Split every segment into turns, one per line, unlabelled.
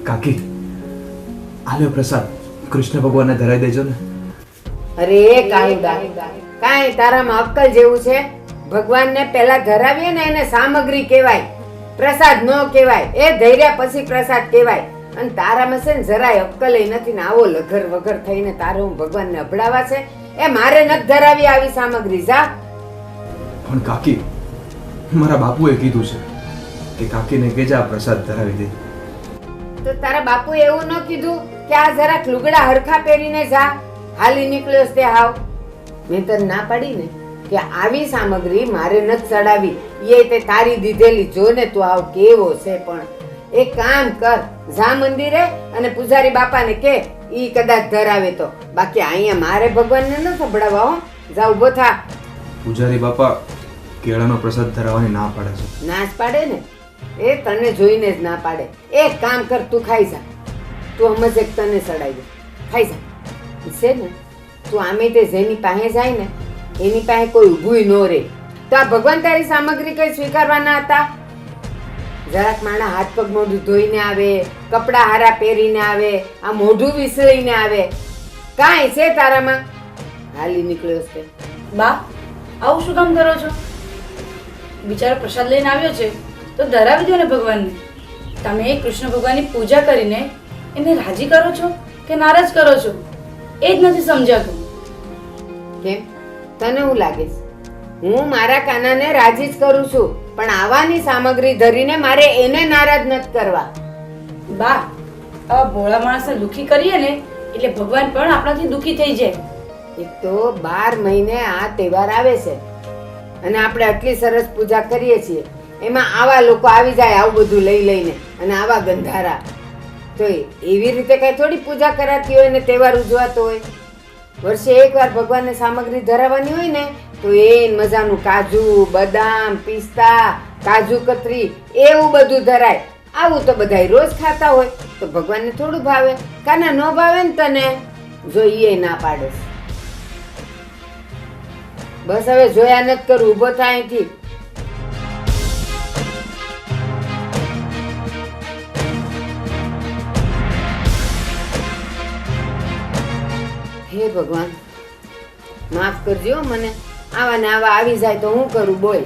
કાકી, આલ્યો પ્રસાદ કૃષ્ણ ભગવાનને ધરાઈ દેજો ને.
અરે કાળુડા, કાંઈ તારામાં અક્કલ જેવું છે? ભગવાનને પહેલા ધરાવીએ ને એને સામગ્રી કહેવાય, પ્રસાદ ન કહેવાય. એ ધૈર્ય પછી પ્રસાદ કહેવાય. અને તારામાં છે ને જરાય અક્કલ નથી ને આવો લઘર વગર થઈને તારે હું ભગવાનને અભડાવા છે? એ મારે નથી ધરાવી આવી સામગ્રી. જા.
પણ કાકી, મારા બાપુએ કીધું છે કે કાકીને કહેજે આ પ્રસાદ ધરાવી દે.
તો તારા બાપુએ એવું ન કીધું કે આ જરાક લુગડા હરખા પહેરીને જા, હાલી નીકળ્યો તે હાવ? મેં તને ના પાડી ને કે આવી સામગ્રી મારે નથી ચડાવી, એ તે તારી દીધેલી. જો ને તું આવ કેવો છે. પણ એક કામ કર, જા મંદિરે અને પૂજારી બાપાને કે ઈ કદાચ ધરાવે તો. બાકી અહીંયા મારે ભગવાનને ન સંભળાવા. હો, જા ઊભો થા.
પૂજારી બાપા કેળાનો પ્રસાદ ધરાવવાની ના પાડે છે.
ના જ પાડે ને, એ તને જોઈને જ ના પાડે. એક કામ કર, તું ખાઈ જા. તું સમજે કે તને ચડાવી દે, ખાઈ જા. છે ને, તું આમે તે જેની પાસે જાય ને એની પાસે કોઈ ઊભું ન રહે. તો આ ભગવાન તારી સામગ્રી કઈ સ્વીકારવાના હતા? જરાક માણા હાથ પગ મોઢું ધોઈને આવે, કપડા હારા પહેરીને આવે, આ મોઢું વિસળીને આવે. કાંઈ છે તારામાં? હાલી નીકળ્યો છે.
બા, આવું શું કામ કરો છો? બિચારો પ્રસાદ લઈને આવ્યો છે તો ધરાવી દો ને ભગવાનને. તમે કૃષ્ણ ભગવાનની પૂજા કરીને એને રાજી કરો છો કે નારાજ કરો છો એ જ નથી સમજાતું.
કેમ, તને શું લાગે છે? હું મારા કાનાને રાજી જ કરું છું, પણ આવાની સામગ્રી ધરીને મારે એને નારાજ નથી કરવા.
બા, આવા ભોળા માણસને દુખી કરીએ ને એટલે ભગવાન પણ આપણાથી દુખી થઈ જાય.
એક તો 12 મહિને આ તહેવાર આવે છે અને આપણે આટલી સરસ પૂજા કરીએ છીએ, એમાં આવા લોકો આવી જાય આવું બધું લઈ લઈને, અને આવા ગંધારા. તો એવી રીતે કઈ થોડી પૂજા કરાતી હોય ને તહેવાર ઉજવાતો હોય. વર્ષે એકવાર ભગવાનને સામગ્રી ધરાવવાની હોય ને તો એ મજાનું કાજુ, બદામ, પિસ્તા, કાજુ કતરી એવું બધું ધરાય. આવું તો બધાય રોજ ખાતા હોય તો ભગવાનને થોડું ભાવે? કાના ન ભાવે ને તને? જોઈએ ના પાડે. બસ હવે જોયા નથી કરું, ઊભો થાય અહીંથી. હે ભગવાન, માફ કરજો મને. આવા ને આવા આવી જાય તો હું કરું? બોલ.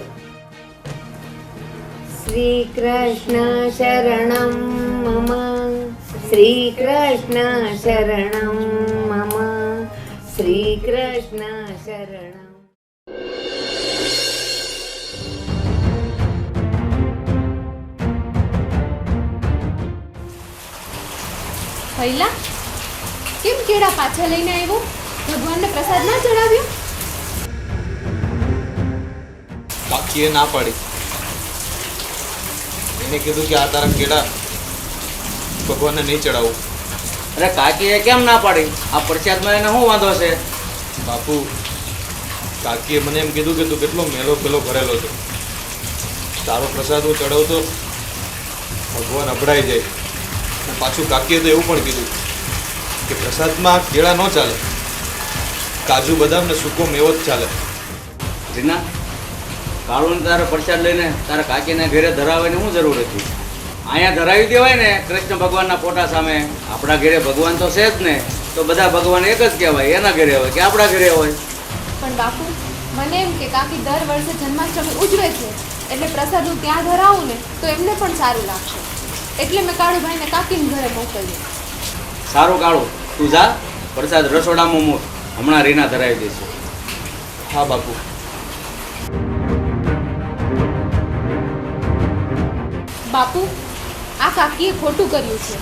શ્રી કૃષ્ણ શરણમ મમ, શ્રી કૃષ્ણ શરણમ મમ, શ્રી કૃષ્ણ શરણમ.
પહેલા કેમ કેળા પાછા લઈને આવ્યો? ભગવાનને પ્રસાદ ના ચડાવ્યો?
કાકીએ ના પાડી. એને કીધું કે આ તારા કેળા ભગવાનને નહીં ચડાવું.
અરે કાકીએ કેમ ના પાડી? આ પ્રસાદમાં એને શું વાંધો છે?
બાપુ, કાકીએ મને એમ કીધું કે તું કેટલો મેલો પેલો ભરેલો છે, તારો પ્રસાદ હું ચડાવતો ભગવાન અભડાઈ જાય. અને પાછું કાકીએ તો એવું પણ કીધું કે પ્રસાદમાં કેળા ન ચાલે, કાજુ બદામ ને સૂકો મેવો જ ચાલે.
રીના, કાળુને તારે પ્રસાદ લઈને તારા કાકીને ઘરે ધરાવવાની શું જરૂર હતી? અહીંયા ધરાવી દેવાય ને કૃષ્ણ ભગવાનના ફોટા સામે. આપણા ઘરે ભગવાન તો છે જ ને, તો બધા ભગવાન એક જ કહેવાય. એના ઘરે હોય કે આપણા ઘરે હોય.
પણ બાપુ, મને એમ કે કાકી દર વર્ષે જન્માષ્ટમી ઉજવે છે એટલે પ્રસાદ હું ત્યાં ધરાવું ને તો એમને પણ સારું લાગશે. એટલે મેં કાળુભાઈને કાકીને ઘરે મોકલ્યો.
સારું કાળું, તું જા, પ્રસાદ રસોડામાં મૂક, હમણાં રીના ધરાવી દેશે.
હા બાપુ.
બાપુ, આ કાકીએ ખોટું કર્યું છે.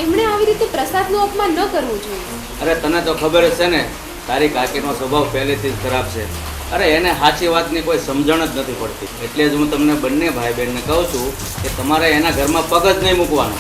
એમણે આવી રીતે પ્રસાદનું અપમાન ન કરવું જોઈએ.
અરે તને તો ખબર જ છે ને, તારી કાકીનો સ્વભાવ પહેલેથી જ ખરાબ છે. અરે એને સાચી વાતની કોઈ સમજણ જ નથી પડતી. એટલે જ હું તમને બંને ભાઈ બહેનને કહું છું કે તમારે એના ઘરમાં પગ જ નહીં મૂકવાનો.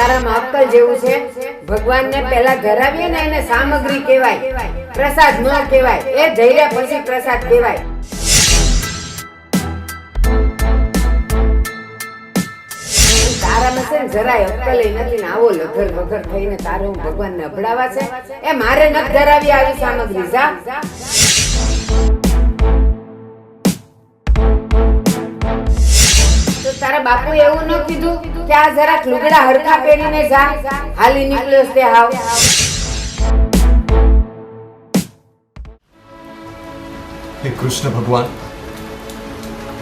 તારામાં અક્કલ જેવું છે? ભગવાનને પહેલા ધરાવીએ ને એને સામગ્રી કહેવાય, પ્રસાદ ન કહેવાય. એ ધૈર્ય પછી પ્રસાદ કહેવાય. તારામાં છે ને જરાય અક્કલ નથી ને આવો લઘર વઘર થઈને તારે હું ભગવાનને અભડાવા છે? એ મારે નથી ધરાવી આવી સામગ્રી. જા. તો તારા બાપુ એવું ન કીધું કે આ જરાક લુગડા હરખા પહેરીને જા? હાલી નીકળ્યો છે હાવ.
હે કૃષ્ણ ભગવાન,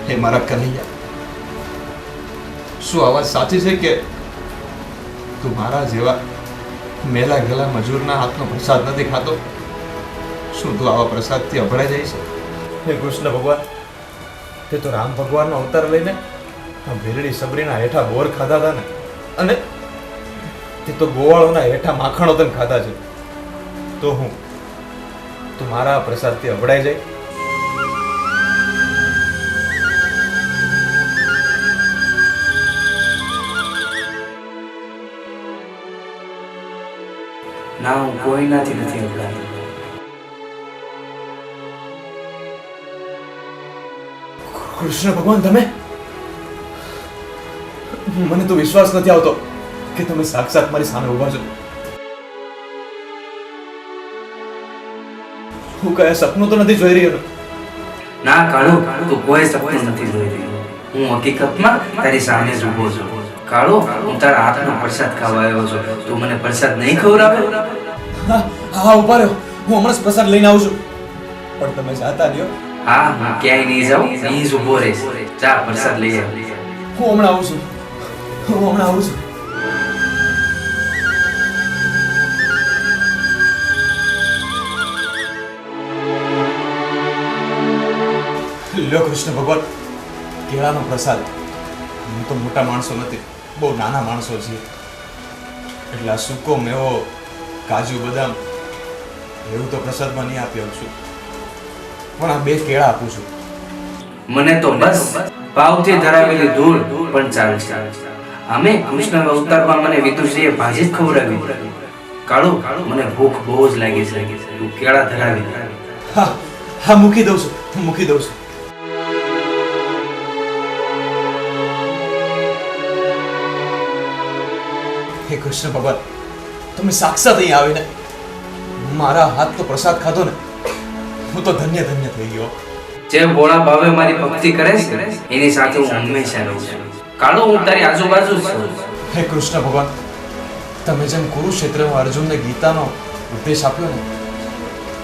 હે મારા કનૈયા, શું આ વાત સાચી છે કે તું મારા જેવા મેલા ગેલા મજૂરના હાથનો પ્રસાદ નથી ખાતો? શું તું આવા પ્રસાદથી અભડાઈ જાય છે? હે કૃષ્ણ ભગવાન, તે તો રામ ભગવાનનો અવતાર લઈને આ ભેરડી સબરીના હેઠા બોર ખાધા હતા ને, અને તે તો ગોવાળોના હેઠા માખણો તને ખાધા છે. તો હું તું મારા પ્રસાદથી અભડાઈ જાય?
ના, હું કોઈનાથી નથી અભડાતો.
કૃષ્ણ ભગવાન, તમે? મને તો વિશ્વાસ નથી આવતો કે તમે સાક્ષાત મારી સામે ઊભા છો. હું કયા સપનું તો નથી જોઈ રહ્યો ને?
ના કાળુ, તું કોઈ સપનું નથી જોઈ રહ્યો. હું હકીકતમાં તારી સામે જ ઊભો છું. કાળુ, હું તારા હાથનો પ્રસાદ ખાવા આવ્યો છું. તું મને પ્રસાદ નહીં ખવડાવે?
હા હા, ઉભા રહ્યો, હું હમણાં જ પ્રસાદ લઈને આવું છું. પણ તમે જાતા રહ્યો.
હા, હું ક્યાંય નહીં જાઉં, અહીં જ ઊભો રહીશ. જા, પ્રસાદ લઈ આવ.
હું હમણાં આવું છું, હું હમણાં આવું છું. લ્યો કૃષ્ણ ભગવાન, કેળાનો પ્રસાદ. અમે તો મોટા માણસો નથી, બહુ નાના માણસો છીએ, એટલે આ સૂકો મેવો, કાજુ બદામ એવું તો પ્રસાદમાં નહીં આપી શકું, પણ આ 2 કેળા આપું છું.
મને તો બસ ભાવથી ધરાવેલી ધૂળ પણ ચાલશે. અમે કૃષ્ણ અવતારમાં મને વિદુષીએ ભાજી જ ખવડાવી. કાળુ, મને ભૂખ બહુ જ લાગી છે. તું કેળા ધરાવી દે.
હા હા, મૂકી દઉં છું, મૂકી દઉં છું. હે કૃષ્ણ ભગવાન, તમે સાક્ષાત અહીં આવીને મારા હાથનો પ્રસાદ ખાધો ને, હું તો ધન્ય ધન્ય થઈ ગયો.
જે ભોળા ભાવે મારી ભક્તિ કરે છે એની સાથે હું હંમેશા રહું છું. કાળુ, હું તારી આજુબાજુ જ છું.
હે કૃષ્ણ ભગવાન, તમે જેમ કુરુક્ષેત્રમાં અર્જુનને ગીતાનો ઉપદેશ આપ્યો ને,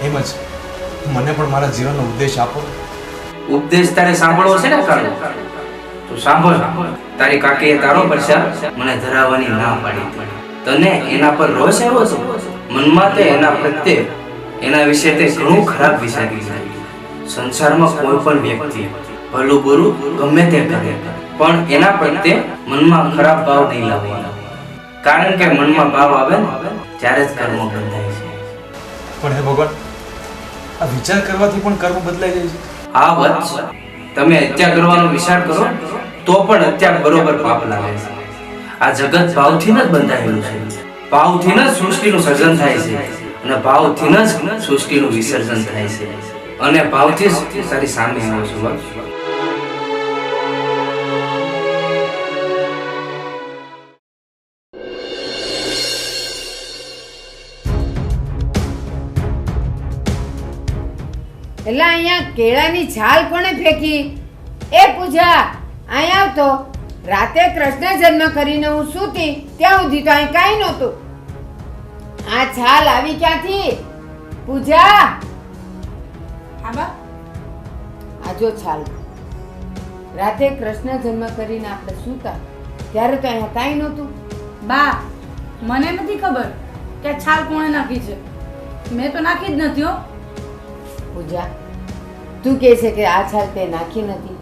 એમ જ મને પણ મારા જીવનનો ઉપદેશ આપો.
ઉપદેશ તારે સાંભળવો છે ને કાળુ? તો સાંભળ. તારી કાકીએ તારો પ્રસાદ મને ધરાવવાની ના પાડી હતી. તને એના પર રોષ આવ્યો છે. મનમાં તે એના પ્રત્યે, એના વિશે તે ઘણું ખરાબ વિચારી છે. સંસારમાં કોઈ પણ વ્યક્તિ ભલું બુરું ગમે તે કરે, પણ એના પ્રત્યે મનમાં ખરાબ ભાવ નહીં લાવવાનો. કારણ કે મનમાં ભાવ આવે ને ત્યારે જ કર્મો બંધાય છે.
પણ હે ભગવાન, આ વિચાર કરવાથી પણ કર્મ બદલાઈ જાય છે?
આ વત્સ, તમે હત્યા કરવાનો વિચાર કરો તો પણ હત્યા બરોબર પાપ લાગે છે. આ જગત ભાવથી જ બંધાયેલું છે. ભાવથી જ સૃષ્ટિનું સર્જન થાય છે, અને ભાવથી જ સૃષ્ટિનું વિસર્જન થાય છે. અને ભાવથી જ તારી સામે આવ્યો છું.
એટલે અહીંયા કેળાની છાલ કોણે ફેંકી? એ પૂજા, અહીંયા આવતો. રાતે કૃષ્ણ જન્મ કરીને હું સૂતી ત્યાં સુધી તો અહીં કાંઈ નહોતું. આ છાલ આવી ક્યાંથી? પૂજા,
હા બા.
આ જો છાલ. રાતે કૃષ્ણ જન્મ કરીને આપણે સૂતા ત્યારે તો અહીંયા કાંઈ નહોતું.
બા, મને નથી ખબર કે આ છાલ કોણે નાખી છે. મેં તો નાખી જ નથી હો.
પૂજા, તું કહે છે કે આ છાલ તે નાખી નથી,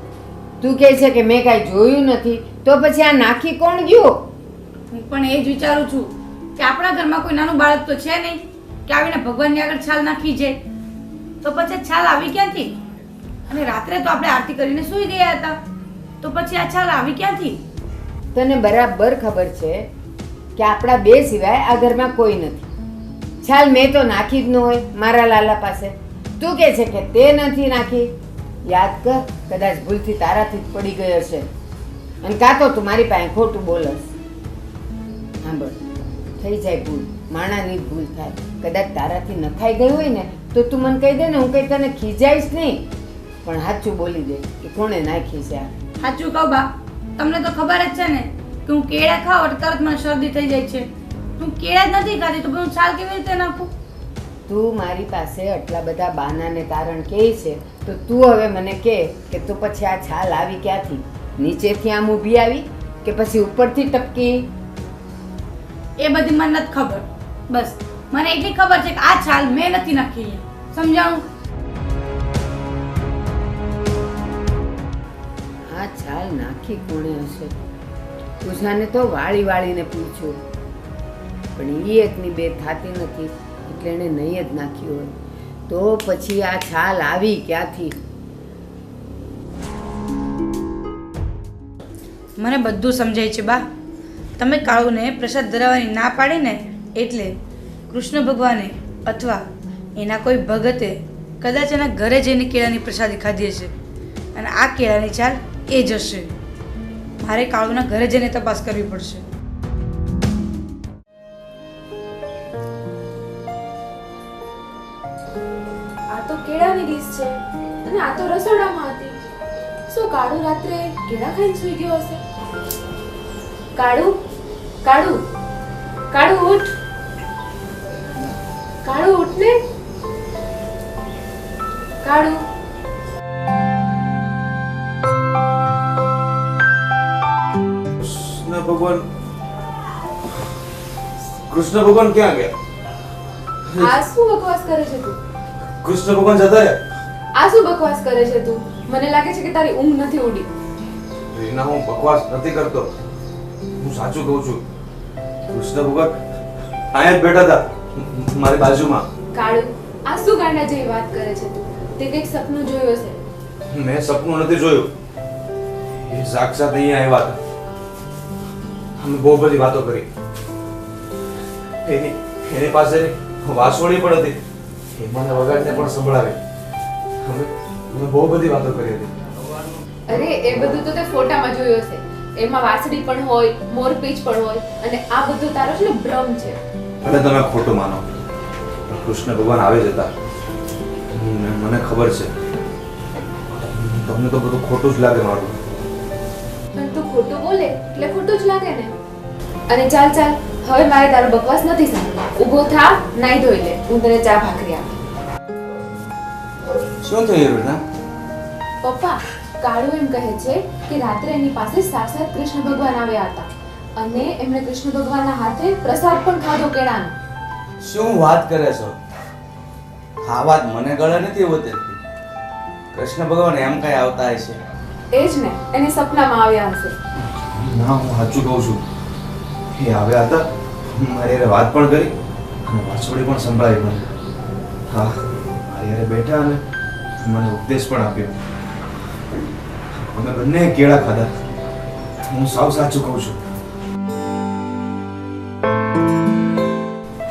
તું કહે છે કે મેં કાંઈ જોયું નથી, તો પછી આ નાખી કોણ ગયું?
હું પણ એ જ વિચારું છું કે આપણા ઘરમાં કોઈ નાનું બાળક તો છે નહીં કે આવીને ભગવાનની આગળ છાલ નાખી જાય. તો પછી છાલ આવી ક્યાંથી? અને રાત્રે તો આપણે આરતી કરીને સૂઈ ગયા હતા, તો પછી આ છાલ આવી ક્યાંથી?
તને બરાબર ખબર છે કે આપણા બે સિવાય આ ઘરમાં કોઈ નથી. ચાલ મેં તો નાખી જ ન હોય મારા લાલા પાસે, તું કહે છે કે તે નથી નાખી. યાદ કર, કદાચ ભૂલથી તારાથી જ પડી ગયો છે, અને કાં તો તું મારી પાસે ખોટું બોલસ. સાંભળ, થઈ જાય ભૂલ, માણાની ભૂલ થાય. કદાચ તારાથી નખાઈ ગયું હોય ને તો તું મને કહી દે ને, હું કઈ તને ખીજાઈશ નહીં, પણ સાચું બોલી દે કે કોણે નાખી છે આ.
સાચું કહું બા, તમને તો ખબર જ છે ને કે હું કેળા ખાવ એટલે તરત મને શરદી થઈ જાય છે. હું કેળા જ નથી ખાતી તો હું છાલ કેવી રીતે નાખું?
તું મારી પાસે આટલા બધા બહાનાને કારણ કહે છે તો તું હવે મને કહે કે તું પછી આ છાલ આવી ક્યાંથી? નીચેથી આમ ઊભી આવી કે પછી ઉપરથી ટપકી?
એ બધી મને નથી ખબર. બસ મને એટલી ખબર છે કે આ છાલ મેં નથી નાખી. સમજાવું?
આ છાલ નાખી કોણે હશે? પૂજાને તો વાળીને પૂછ્યું, પણ એ એકની બે થાતી નથી એટલે એણે નહીં જ નાખ્યું હોય. તો પછી આ છાલ આવી ક્યાંથી?
મને બધું સમજાય છે બા. તમે કાળુને પ્રસાદ ધરાવવાની ના પાડી ને એટલે કૃષ્ણ ભગવાને અથવા એના કોઈ ભગતે કદાચ એના ઘરે જઈને કેળાની પ્રસાદી ખાધી હશે, અને આ કેળાની છાલ એ જ હશે. મારે કાળુના ઘરે જઈને તપાસ કરવી પડશે.
આ તો કેળાની ડીશ છે અને આ તો રસોડામાં હતી. શું કાળુ રાત્રે કેળા ખાઈને સૂઈ ગયો હશે? કાળુ, કાળુ, કાળુ ઉઠ, કાળુ ઉઠ ને, કાળુ.
કૃષ્ણ ભગવાન ક્યાં ગયા?
આ શું બકવાસ કરે છે તું?
કૃષ્ણ ભગવાન જતા રહ્યા?
આ શું બકવાસ કરે છે તું? મને લાગે છે કે તારી ઊંઘ નથી ઉડી.
રીના, હું બકવાસ નથી કરતો, હું સાચું કહું છું. કૃષ્ણ ભગવાન અહીંયા જ બેઠા હતા મારી બાજુમાં.
કાળુ, આ શું ગાંડા જેવી વાત કરે છે તું? તે કંઈક સપનું જોયું હશે.
મેં સપનું નથી જોયું, એ સાક્ષાત અહીંયા આવ્યા હતા. અમે બહુ બધી વાતો કરી. એની પાસે વાંસળી પણ હતી, એ મને વગાડને પણ સંભળાવી. અમે બહુ બધી વાતો કરી હતી.
અરે એ બધું તો તે ફોટામાં જોયું હશે. એમાં વાંસળી પણ હોય, મોરપીંછ પણ હોય, અને આ બધું તારો છે ને ભ્રમ છે.
અને તમે ખોટું માનો, કૃષ્ણ ભગવાન આવે જ હતા, મને ખબર છે. તમને તો બધું ખોટું જ લાગે મારું.
પણ તું ખોટું બોલે એટલે ખોટું જ લાગે ને. અને ચાલ ચાલ, હવે મારે તારો બકવાસ નથી સાંભળવો. ઊભો થા, નાઈ ધોઈ લે, હું તને ચા ભાખરી આપું.
શું થયું રીના?
પપ્પા, કાળુ એમ કહે છે કે રાત્રે એની પાસે સાક્ષાત કૃષ્ણ ભગવાન આવ્યા હતા અને એમણે કૃષ્ણ ભગવાનના હાથે પ્રસાદ પણ ખાધો કેળાનો.
શું વાત કરે છો? આ વાત મને ગળે નથી હોતી. કૃષ્ણ ભગવાન એમ કઈ આવતા હશે?
એ જ ને, એને સપનામાં આવ્યા હશે.
ના, હું સાચું કહું છું. એ આવ્યા હતા, મારી હારે વાત પણ કરી અને વાંસળી પણ સંભળાવી મને. હા, મારી હારે બેઠા અને મને ઉપદેશ પણ આપ્યો. અમે બંને કેળા ખાધા. હું સાવ સાચું કહું છું.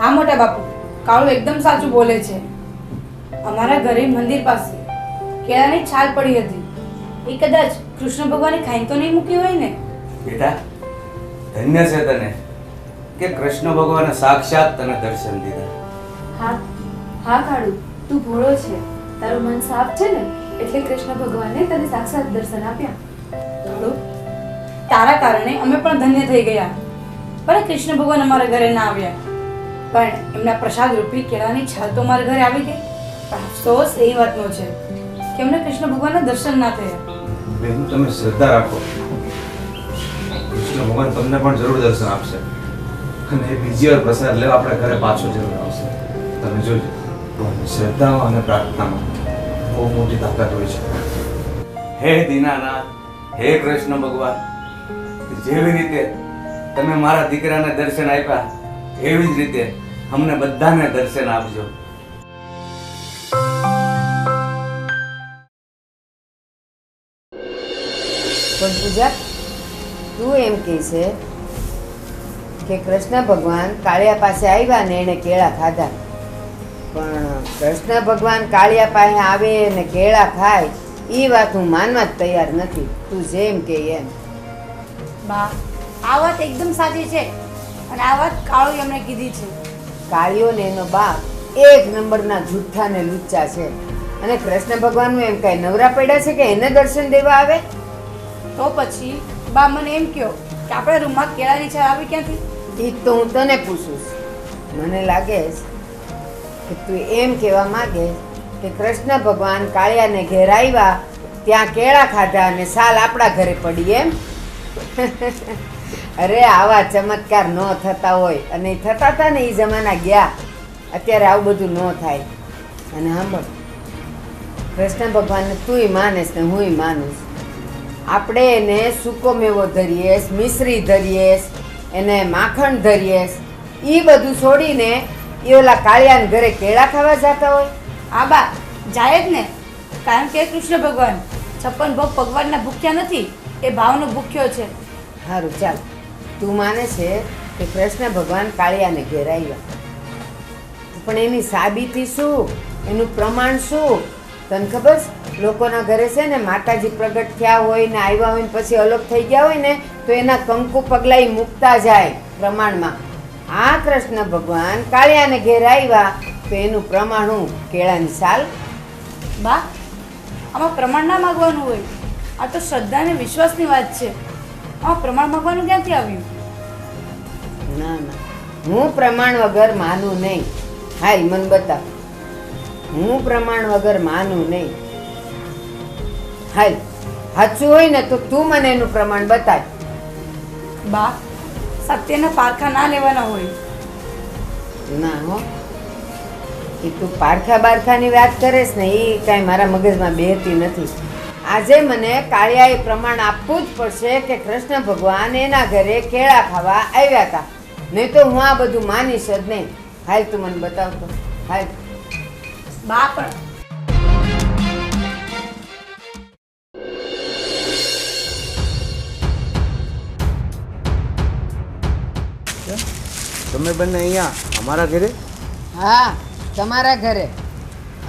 હા મોટા બાપુ, કાળુ એકદમ સાચું બોલે છે. અમારા ઘરે મંદિર પાસે કેળાની છાલ પડી હતી. એ કદાચ કૃષ્ણ ભગવાને ખાઈ તો નહીં મૂકી હોય ને.
બેટા, ધન્ય છે તને કે કૃષ્ણ ભગવાને સાક્ષાત તને દર્શન દીધા.
હા હા કાળુ, તું ભોળો છે, તારું મન સાફ છે ને, એટલે કૃષ્ણ ભગવાને તને સાક્ષાત દર્શન આપ્યા.
કાળુ, તારા કારણે અમે પણ ધન્ય થઈ ગયા. પણ કૃષ્ણ ભગવાન અમારા ઘરે ના આવ્યા, પણ એમના પ્રસાદ રૂપી કેળાની છાલ તો અમારા ઘરે આવી ગઈ. પણ અફસોસ એ વાતનો છે કે અમને કૃષ્ણ ભગવાનના દર્શન ના થયા.
બેન, તમે શ્રદ્ધા રાખો, કૃષ્ણ ભગવાન તમને પણ જરૂર દર્શન આપશે અને એ બીજી વાર પ્રસાદ લેવા આપણા ઘરે પાછો જરૂર આવશે. તમે જોજો, શ્રદ્ધામાં અને પ્રાર્થનામાં બહુ મોટી તાકાત હોય છે.
હે દીનાનાથ, હે કૃષ્ણ ભગવાન, જેવી રીતે તમે મારા દીકરાને દર્શન આપ્યા એવી જ રીતે અમને બધાને દર્શન આપજો.
પણ પૂજા, તું એમ કહે છે કે કૃષ્ણ ભગવાન કાળિયા પાસે આવ્યા ને એણે કેળા ખાધા. પણ કૃષ્ણ ભગવાન કાળિયા પાસે આવે ને કેળા ખાય એ વાત હું માનવા જ તૈયાર નથી. તું જેમ કે એમ.
બા, આ વાત એકદમ સાચી છે અને આ વાત કાળુ એમણે કીધી છે.
કાળિયો ને એનો બાપ એક નંબરના જુઠ્ઠા ને લુચ્ચા છે. અને કૃષ્ણ ભગવાનનું એમ કઈ નવરા પડ્યા છે કે એને દર્શન દેવા આવે?
તો પછી બા મને એમ કહો કે આપણા રૂમમાં કેળાની છાલ આવી ક્યાંથી?
એ તો હું તને પૂછું છું. મને લાગે છે કે તું એમ કહેવા માંગે કે કૃષ્ણ ભગવાન કાળિયાને ઘેર આવ્યા, ત્યાં કેળા ખાધા અને સાલ આપણા ઘરે પડી એમ? અરે આવા ચમત્કાર ન થતા હોય, અને થતા હતા ને એ જમાના ગયા. અત્યારે આવું બધું ન થાય. અને સાંભળ, કૃષ્ણ ભગવાનને તુંય માનેશ ને હુંય માનું છું. આપણે એને સૂકો મેવો ધરીએ, મિશ્રી ધરીએ, એને માખણ ધરીએ, એ બધું છોડીને એ ઓલા કાળિયાને ઘરે કેળા ખાવા જતા હોય?
આ બા જાય જ ને, કારણ કે કૃષ્ણ ભગવાન 56 ભોગ ભગવાનના ભૂખ્યા નથી, એ ભાવનો ભૂખ્યો છે.
સારું ચાલ, તું માને છે કે કૃષ્ણ ભગવાન કાળિયાને ઘેર આવ્યા, પણ એની સાબિતી શું, એનું પ્રમાણ શું? તને ખબર છે? લોકોના ઘરે છે ને માતાજી પ્રગટ થયા હોય ને આવ્યા હોય ને પછી અલગ થઈ ગયા હોય ને તો એના કંકુ પગલાઈ મૂકતા જાય પ્રમાણમાં. આ કૃષ્ણ ભગવાન કાળિયાને ઘેર આવ્યા તો એનું પ્રમાણ હું? કેળાની સાલ.
બા, આમાં પ્રમાણ ના માગવાનું હોય, આ તો શ્રદ્ધા અને વિશ્વાસની વાત છે. આમાં પ્રમાણ માગવાનું ક્યાંથી આવ્યું?
ના ના, હું પ્રમાણ વગર માનું નહીં. હાલ મને બતાવ, હું પ્રમાણ વગર માનું નહીં. હાલ, સાચું હોય ને તો તું મને એનું પ્રમાણ બતાવ.
બા, સત્યના પારખા ના લેવાના હોય.
ના હો, એ તું પારખા બારખાની વાત કરેશ ને એ કાંઈ મારા મગજમાં બેહતી નથી. આજે મને કાળિયાએ પ્રમાણ આપવું જ પડશે કે કૃષ્ણ ભગવાન એના ઘરે કેળા ખાવા આવ્યા હતા, નહીં તો હું આ બધું માનીશ જ નહીં. હાલ તું મને બતાવતો. હાલ.
બા પણ
તમે બંને અહીંયા અમારા ઘરે?
હા, તમારા ઘરે.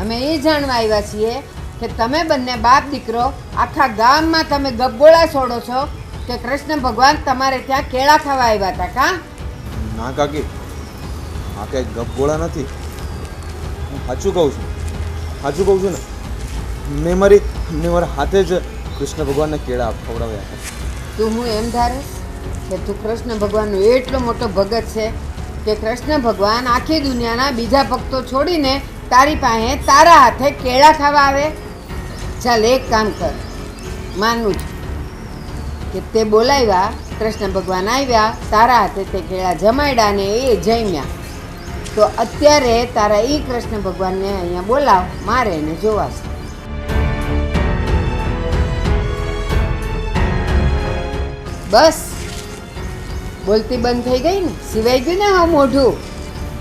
અમે એ જાણવા આવ્યા છીએ કે તમે બંને બાપ દીકરો આખા ગામમાં તમે ગબગોળા છોડો છો કે કૃષ્ણ ભગવાન તમારે ત્યાં કેળા ખાવા આવ્યા હતા. કા?
ના કાકી, આ કંઈ ગપગોળા નથી. હું સાચું કહું છું, સાચું કહું છું ને. મેં મારા હાથે જ કૃષ્ણ ભગવાનને કેળા ખવડાવ્યા હતા.
તું હું એમ ધારે કે તું કૃષ્ણ ભગવાનનો એટલો મોટો ભગત છે કે કૃષ્ણ ભગવાન આખી દુનિયાના બીજા ભક્તો છોડીને તારી પાસે તારા હાથે કેળા ખાવા આવે? ચાલ એક કામ કર, માનું છું કે તે બોલાવ્યા, કૃષ્ણ ભગવાન આવ્યા, તારા હાથે તે કેળા જમાડ્યા ને એ જમ્યા. તો અત્યારે તારા એ કૃષ્ણ ભગવાનને અહીંયા બોલાવ, મારે એને જોવા છે. બસ, બોલતી બંધ થઈ ગઈ ને? સિવાય ગયું ને હા મોઢું?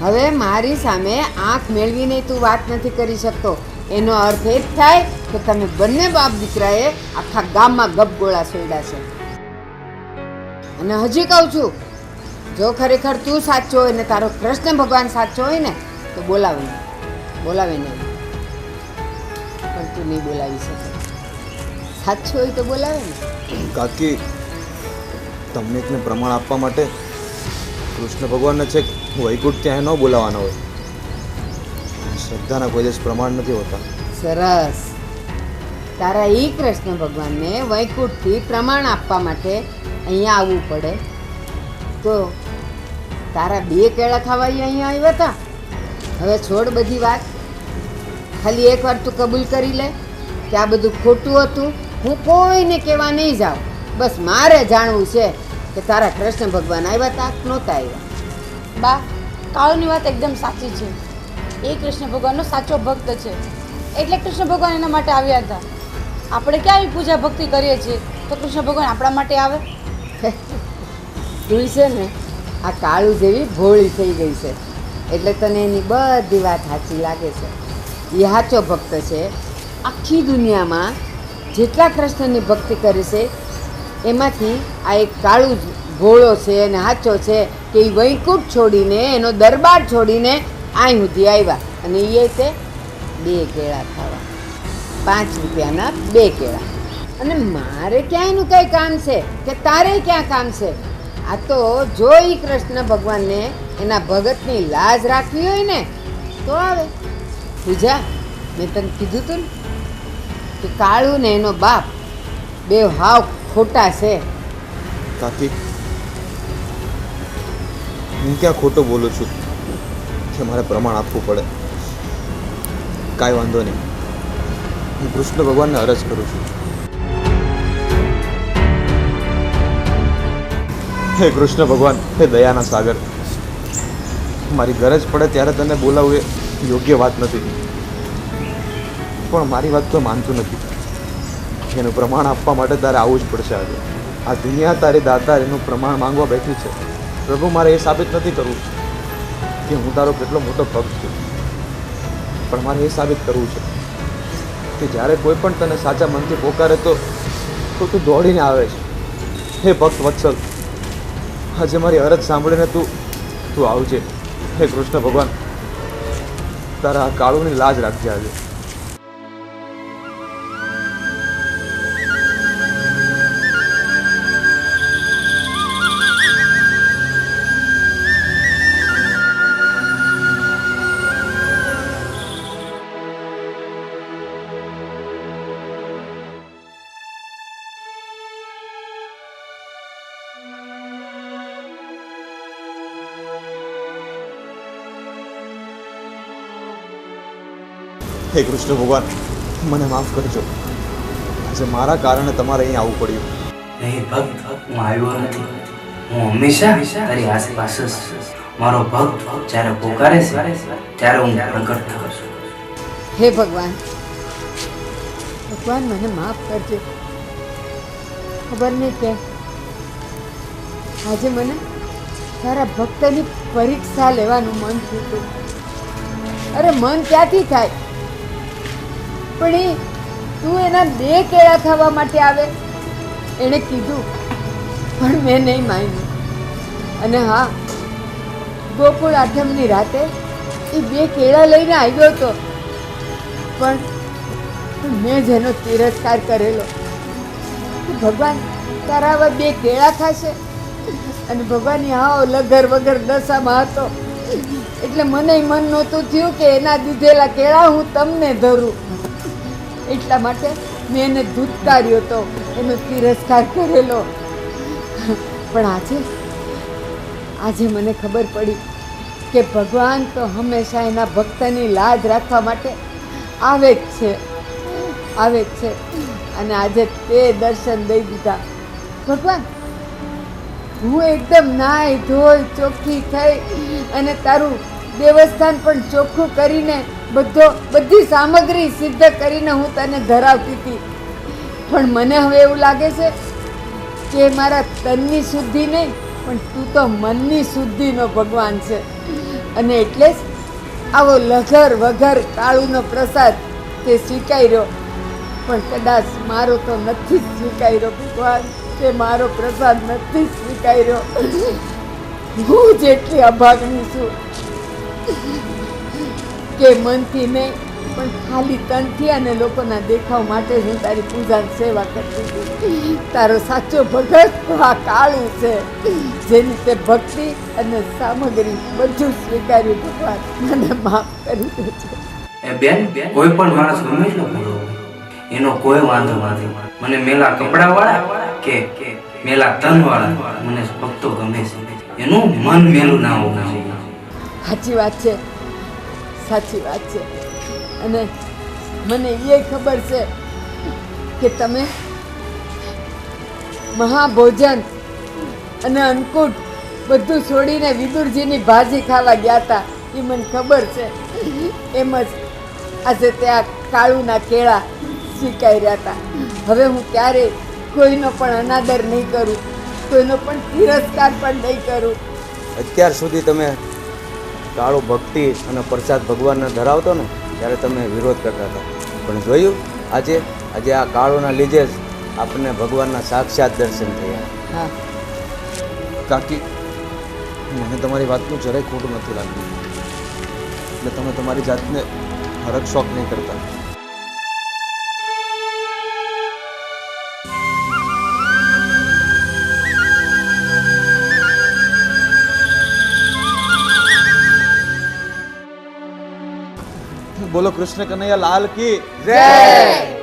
હવે મારી સામે આંખ મેળવીને તું વાત નથી કરી શકતો. એનો અર્થ એ જ થાય કે તમે બંને બાપ દીકરાએ આખા ગામમાં ગપગોળા છોડ્યા છે. અને હજી કહું છું, જો ખરેખર તું સાચો હોય ને તારો કૃષ્ણ ભગવાન સાચો હોય ને તો બોલાવે નહીં. પણ તું નહીં બોલાવી શકે. સાચો હોય તો બોલાવે ને.
કાકી, તમને એકને પ્રમાણ આપવા માટે કૃષ્ણ ભગવાનને છે વૈકુંઠ ત્યાં ન બોલાવવાના હોય. શ્રદ્ધાના કોઈ દિવસ પ્રમાણ નથી હોતા.
સરસ. તારા ઈ કૃષ્ણ ભગવાનને વૈકુંઠથી પ્રમાણ આપવા માટે અહીંયા આવવું પડે તો તારા 2 કેળા ખાવા અહીંયા આવ્યા હતા. હવે છોડ બધી વાત, ખાલી એકવાર તું કબૂલ કરી લે કે આ બધું ખોટું હતું. હું કોઈને કહેવા નહીં જાઉં, બસ મારે જાણવું છે કે તારા કૃષ્ણ ભગવાન આવ્યા હતા કે નહોતા આવ્યા.
બા, કાળુની વાત એકદમ સાચી છે. એ કૃષ્ણ ભગવાનનો સાચો ભક્ત છે, એટલે કૃષ્ણ ભગવાન એના માટે આવ્યા હતા. આપણે ક્યાં આવી પૂજા ભક્તિ કરીએ છીએ તો કૃષ્ણ ભગવાન આપણા માટે આવે?
તું છે ને આ કાળુ જેવી ભોળી થઈ ગઈ છે એટલે તને એની બધી વાત સાચી લાગે છે. એ સાચો ભક્ત છે. આખી દુનિયામાં જેટલા કૃષ્ણની ભક્તિ કરે છે એમાંથી આ એક કાળું જ ભોળો છે અને સાચો છે કે એ વૈકુંઠ છોડીને એનો દરબાર છોડીને અહીં સુધી આવ્યા અને એ તે 2 કેળા ખાવા, 5 રૂપિયાના 2 કેળા. અને મારે ક્યાં એનું કંઈ કામ છે કે તારે ક્યાં કામ છે? આ તો જો એ કૃષ્ણ ભગવાનને એના ભગતની લાજ રાખવી હોય ને તો આવે. પૂજા, મેં તને કીધું તું ને કે કાળુ ને એનો બાપ બે હાવ ખોટા છે.
કાકી, હું ક્યાં ખોટું બોલું છું કે મારે પ્રમાણ આપવું પડે? કાંઈ વાંધો નહીં, હું કૃષ્ણ ભગવાનને અરજ કરું છું. હે કૃષ્ણ ભગવાન, હે દયાના સાગર, મારી ગરજ પડે ત્યારે તને બોલાવવું એ યોગ્ય વાત નથી, પણ મારી વાત કોઈ માનતું નથી. એનું પ્રમાણ આપવા માટે તારે આવવું જ પડશે. આજે આ દુનિયા તારી દાતા એનું પ્રમાણ માંગવા બેઠી છે. પ્રભુ, મારે એ સાબિત નથી કરવું કે હું તારો કેટલો મોટો ભક્ત છું, પણ મારે એ સાબિત કરવું છે કે જ્યારે કોઈ પણ તને સાચા મનથી પોકારે તો તું દોડીને આવે છે. હે ભક્ત વત્સલ, આજે મારી અરજ સાંભળીને તું આવજે. હે કૃષ્ણ ભગવાન, તારા આ કાળુની લાજ રાખજે આજે. હે કૃષ્ણ ભગવાન, મને માફ કરજો. આજે મારા કારણે તમારે અહીં આવવું પડ્યું.
નહીં ભક્ત, હું આવ્યો નથી. હું હંમેશા તારી આસપાસ જ છું. મારો ભક્ત જ્યારે પોકારે છે ત્યારે હું પ્રગટ થાઉં છું.
હે ભગવાન, ભગવાન મને માફ કરજો. ખબર નહીં કે આજે મને તારા ભક્તની પરીક્ષા લેવાનું મન થયું હતું. અરે મન ક્યાંથી થાય, પણ તું એના 2 કેળા ખાવા માટે આવે એણે કીધું, પણ મેં નહીં માન્યું. અને હા, ગોકુળ આઠમની રાતે એ 2 કેળા લઈને આવ્યો હતો, પણ મેં જેનો તિરસ્કાર કરેલો કે ભગવાન તારા આવા 2 કેળા ખાશે, અને ભગવાન હા લગર વગર દશામાં હતો એટલે મને મન નહોતું થયું કે એના દીધેલા કેળા હું તમને ધરું. એટલા માટે મેં એને ધૂતકાર્યો હતો, એનો તિરસ્કાર કરેલો. પણ આજે મને ખબર પડી કે ભગવાન તો હંમેશા એના ભક્તની લાજ રાખવા માટે આવે જ છે. અને આજે તે દર્શન દઈ દીધા. ભગવાન, હું એકદમ નાઈ ધોઈ ચોખ્ખી થઈ અને તારું દેવસ્થાન પણ ચોખ્ખું કરીને બધી સામગ્રી સિદ્ધ કરીને હું તને ધરાવતી હતી. પણ મને હવે એવું લાગે છે કે મારા તનની શુદ્ધિ નહીં, પણ તું તો મનની શુદ્ધિનો ભગવાન છે. અને એટલે જ આવો લઘર વઘર કાળુનો પ્રસાદ તે સ્વીકાર્યો. પણ કદાચ મારો તો નથી સ્વીકાર્યો ભગવાન, તે મારો પ્રસાદ નથી સ્વીકાર્યો. હું જેટલી અભાગણી છું કે મનથી નહીં પણ ખાલી તનથી અને લોકોના દેખાવ માટે જ હું તારી પૂજાની સેવા કરતી હતી. તારો સાચો ભગત આ કાળું છે, જેની તે ભક્તિ અને સામગ્રી બધું સ્વીકાર્યું. ભગવાન, મને માફ કરી દેજો.
એ બેન, કોઈ પણ માણસ ગમે એટલો ભલો એનો કોઈ વાંધો નથી. મને મેલા કપડા વાળા કે મેલા તન વાળા, મને ભક્તો ગમે છે. એનું મન મેલું ના હોવું જોઈએ.
સાચી વાત છે. અને મને એ ખબર છે કે તમે મહાભોજન અને અન્નકૂટ બધું છોડીને વિદુરજીની ભાજી ખાવા ગયા હતા. એ મને ખબર છે. એમ જ આજે ત્યાં કાળુના કેળા સ્વીકાર્યા હતા. હવે હું ક્યારેય કોઈનો પણ અનાદર નહીં કરું, કોઈનો પણ તિરસ્કાર પણ નહીં કરું.
અત્યાર સુધી તમે કાળો ભક્તિ અને પ્રસાદ ભગવાનને ધરાવતો ને ત્યારે તમે વિરોધ કરતા હતા, પણ જોયું આજે આ કાળોના લીધે જ આપણને ભગવાનના સાક્ષાત દર્શન થયા.
હા,
કાકી, મને તમારી વાતનું જરાય ખોટું નથી લાગતું એટલે તમે તમારી જાતને હરખ શોખ નહીં કરતા. બોલો કૃષ્ણ કનૈયા લાલ કી
જય